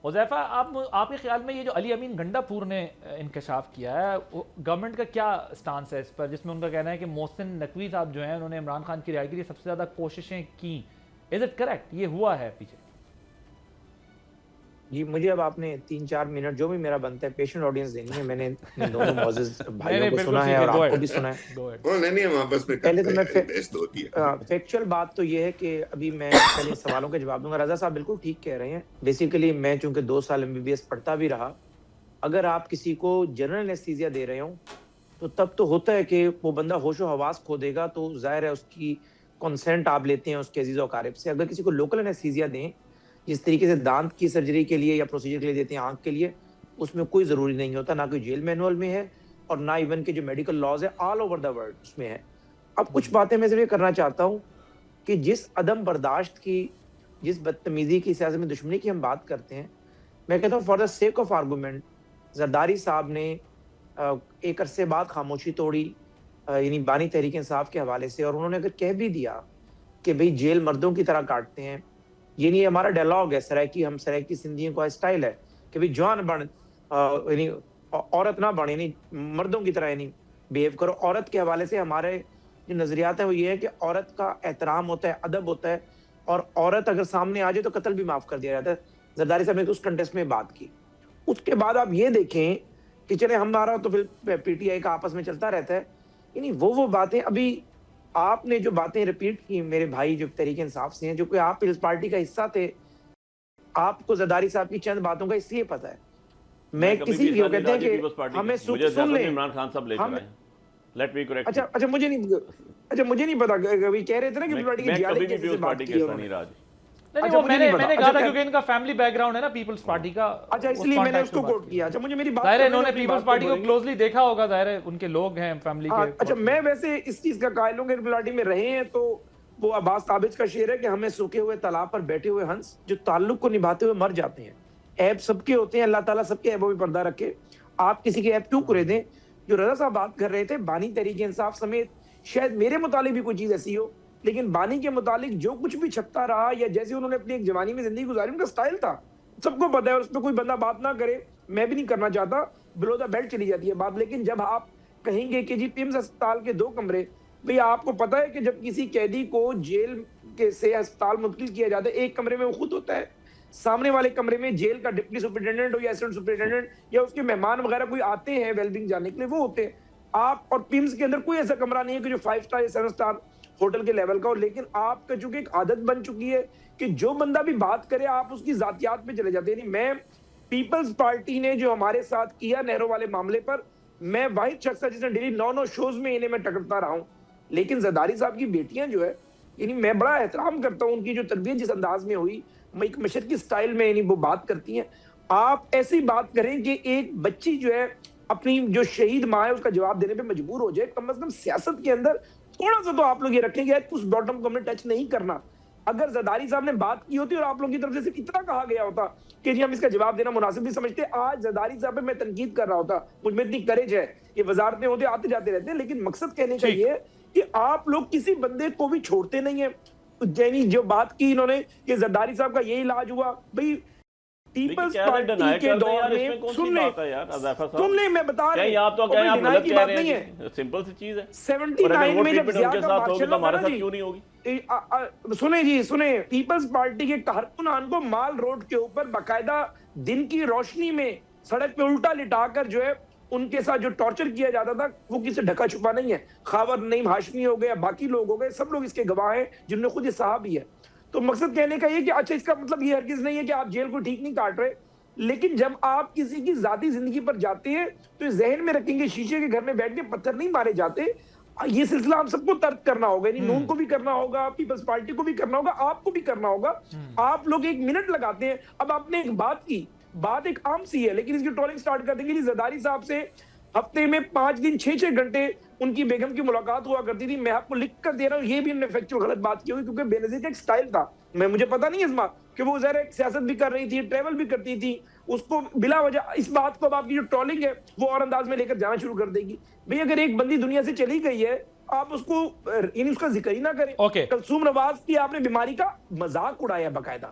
حذیفہ آپ کے خیال میں یہ جو علی امین گنڈا پور نے انکشاف کیا ہے گورنمنٹ کا کیا سٹانس ہے اس پر، جس میں ان کا کہنا ہے کہ محسن نقوی صاحب جو ہیں انہوں نے عمران خان کی رہائی کے لیے سب سے زیادہ کوششیں کی، از اٹ کریکٹ؟ یہ ہوا ہے پیچھے؟ جی مجھے اب آپ نے 3-4 منٹ جو بھی میرا بنتا ہے پیشنٹ آڈینس دینی ہے. میں نے دونوں معزز بھائیوں کو سنا ہے اور آپ کو بھی سنا ہے. پہلے تو میں فیکچوئل بات تو یہ ہے کہ ابھی میں پہلے سوالوں کے جواب دوں گا. رضا صاحب بالکل ٹھیک کہہ رہے ہیں. بیسیکلی میں چونکہ 2 سال MBBS پڑھتا بھی رہا, اگر آپ کسی کو جنرل انیستھیزیا دے رہے ہوں تو تب تو ہوتا ہے کہ وہ بندہ ہوش و حواس کھو دے گا, تو ظاہر ہے اس کی کنسنٹ آپ لیتے ہیں اس کے عزیز و اقارب سے. اگر کسی کو لوکل انیستھیزیا دیں جس طریقے سے دانت کی سرجری کے لیے یا پروسیجر کے لیے دیتے ہیں آنکھ کے لیے, اس میں کوئی ضروری نہیں ہوتا, نہ کوئی جیل مینول میں ہے اور نہ ایون کے جو میڈیکل لاز ہے آل اوور دا ورلڈ اس میں ہے. اب کچھ باتیں میں صرف کرنا چاہتا ہوں کہ جس عدم برداشت کی, جس بدتمیزی کی, سیاست میں دشمنی کی ہم بات کرتے ہیں, میں کہتا ہوں for the sake of argument Zardari صاحب نے ایک عرصے بعد خاموشی توڑی, یعنی بانی تحریک انصاف کے حوالے سے, اور انہوں نے اگر کہہ بھی دیا کہ بھئی جیل مردوں کی طرح کاٹتے ہیں, یعنی ہمارا ڈائلاگ ہے سرائکی, ہم سرائکی سندھیوں کا اسٹائل ہے کہ بھئی جوان بن, یعنی عورت نہ بن, یعنی مردوں کی طرح یعنی بیہیو کرو. عورت کے حوالے سے ہمارے جو نظریات ہیں وہ یہ ہے کہ عورت کا احترام ہوتا ہے, ادب ہوتا ہے, اور عورت اگر سامنے آ جائے تو قتل بھی معاف کر دیا جاتا ہے. زرداری صاحب نے اس کنٹیکسٹ میں بات کی. اس کے بعد آپ یہ دیکھیں کہ چلے ہمارا تو پھر PTI کا آپس میں چلتا رہتا ہے, یعنی وہ باتیں ابھی آپ نے جو باتیں ریپیٹ کی میرے بھائی جو تحریک انصاف سے ہیں, جو کہ آپ پیپلز پارٹی کا حصہ تھے, آپ کو زرداری صاحب کی چند باتوں کا اس لیے پتہ ہے. میں کسی بھی کہتے ہیں کہ ہمیں سن لیں, عمران خان صاحب لے کر آئے. Let me correct. اچھا مجھے نہیں پتا, کبھی کہہ رہے تھے نا کہ پارٹی کی جیالے کی بات کی ہے. نہیں, وہ میں نے کہا تھا کیونکہ ان کا فیملی بیک گراؤنڈ ہے نا پیپلز پارٹی کا, اچھا اس لیے میں نے اس کو کوٹ کیا. اچھا مجھے میری بات, ظاہر ہے انہوں نے پیپلز پارٹی کو کلوزلی دیکھا ہوگا, ظاہر ہے ان کے لوگ ہیں فیملی کے. اچھا میں ویسے اس چیز کا قائل ہوں کہ پارٹی میں رہے ہیں, تو وہ عباس تابج کا شعر ہے کہ ہمیں سوکھے ہوئے تالاب پر بیٹھے ہوئے ہنس جو تعلق کو نبھاتے ہوئے مر جاتے ہیں. عیب سب کے ہوتے ہیں, اللہ تعالیٰ سب کے عیبوں پہ پردہ رکھے. آپ کسی کے عیب کیوں کرے دیں؟ جو رضا صاحب بات کر رہے تھے بانی تحریک انصاف سمیت, شاید میرے متعلق بھی کوئی چیز ایسی ہو, لیکن بانی کے متعلق جو کچھ بھی چھپتا رہا یا جیسے انہوں نے اپنی ایک جوانی میں زندگی گزاری, ان کا سٹائل تھا, سب کو پتہ ہے, اور اس پہ کوئی بندہ بات نہ کرے, میں بھی نہیں کرنا چاہتا, بلو دا بیلٹ چلی جاتی ہے بات. لیکن جب آپ کہیں گے کہ جی پیمز ہسپتال کے 2 کمرے, بھئی آپ کو پتہ ہے کہ جب کسی قیدی کو جیل کے سے ہسپتال منتقل کیا جاتا ہے, ایک کمرے میں وہ خود ہوتا ہے, سامنے والے کمرے میں جیل کا ڈپٹی سپرنٹینڈنٹ ہو یا اسسٹنٹ سپرنٹینڈنٹ یا اس کے مہمان وغیرہ کوئی آتے ہیں ویل بینگ جانے کے لیے, وہ ہوتے ہیں. آپ اور پیمز کے اندر کوئی ایسا کمرہ نہیں ہے کہ جو 5 سٹار یا 7 سٹار ہوٹل کے لیول کا ہو. لیکن آپ کا چونکہ ایک عادت بن چکی ہے کہ جو بندہ بھی بات کرے آپ اس کی ذاتیات پہ چلے جاتے ہیں. یعنی میں پیپلز پارٹی نے جو ہمارے ساتھ کیا نہرو والے معاملے پر, میں واحد شخص ہے جس نے ڈیلی 9 شوز میں انہیں میں ٹکرتا رہا ہوں. لیکن زرداری صاحب کی بیٹیاں جو ہے, یعنی میں بڑا احترام کرتا ہوں ان کی جو تربیت جس انداز میں ہوئی, ایک مشرقی سٹائل میں, یعنی وہ بات کرتی ہیں. آپ ایسی بات کریں کہ ایک بچی جو ہے اپنی جو شہید ماں ہے اس کا جواب دینے پہ مجبور ہو جائے. کم از کم سیاست کے اندر تھوڑا سا تو آپ لوگ یہ رکھیں گے اس باٹم کو ہم نے ٹچ نہیں کرنا. اگر زرداری صاحب نے بات کی ہوتی اور آپ لوگوں کی طرف سے صرف اتنا کہا گیا ہوتا کہ جی ہم اس کا جواب دینا مناسب نہیں سمجھتے, آج زرداری صاحب پہ میں تنقید کر رہا ہوتا. مجھ میں اتنی کریج ہے, یہ وزارتیں ہوتے آتے جاتے رہتے ہیں, لیکن مقصد کہنے کا یہ ہے کہ آپ لوگ کسی بندے کو بھی چھوڑتے نہیں ہیں. یعنی جو بات کی انہوں نے کہ زرداری صاحب کا یہ علاج ہوا, بھئی پیپلز پارٹی کے دور میں سن لیں, میں بتا رہا ہوں, آپ تو کہیں آپ غلط کہہ رہے ہیں, سمپل سی چیز ہے. 79 میں جب ان کے ساتھ ہوگی تو ہمارے ساتھ کیوں نہیں ہوگی؟ سنیں, پیپلز پارٹی کے کارکنان کو مال روڈ کے اوپر باقاعدہ دن کی روشنی میں سڑک پہ الٹا لٹا کر جو ہے ان کے ساتھ جو ٹارچر کیا جاتا تھا وہ کسی سے ڈھکا چھپا نہیں ہے. خاور نعیم ہاشمی ہو گئے, باقی لوگ ہو گئے, سب لوگ اس کے گواہ ہیں جن نے خود یہ صاحب ہی ہے. تو مقصد کہنے کا یہ کہ اچھا اس کا مطلب یہ ہرگز نہیں ہے کہ آپ جیل کو ٹھیک نہیں کاٹ رہے, لیکن جب آپ کسی کی ذاتی زندگی پر جاتے ہیں تو ذہن میں رکھیں گے شیشے کے گھر میں بیٹھ کے پتھر نہیں مارے جاتے. یہ سلسلہ ہم سب کو ترک کرنا ہوگا, یعنی نون کو بھی کرنا ہوگا, پیپلز پارٹی کو بھی کرنا ہوگا, آپ کو بھی کرنا ہوگا. آپ لوگ 1 منٹ لگاتے ہیں. اب آپ نے ایک بات کی, بات ایک عام سی ہے, لیکن اس کی ٹرولنگ سٹارٹ کر دیں گے. زرداری صاحب سے ہفتے میں 5 دن 6 گھنٹے ان کی بیگم کی ملاقات ہوا کرتی تھی. میں آپ کو لکھ کر دے رہا ہوں, یہ بھی ہم نے فیکچوئل غلط بات کی ہوئی, کیونکہ بے نظیر کا ایک سٹائل تھا. مجھے پتا نہیں اسما کہ وہ ظاہر سیاست بھی کر رہی تھی, ٹریول بھی کرتی تھی, اس کو بلا وجہ اس بات کو آپ کی جو ٹرولنگ ہے وہ اور انداز میں لے کر جانا شروع کر دے گی. بھئی اگر ایک بندی دنیا سے چلی گئی ہے آپ اس کو یعنی اس کا ذکر ہی نہ کریں. کلثوم نواز کی آپ نے بیماری کا مذاق اڑایا باقاعدہ.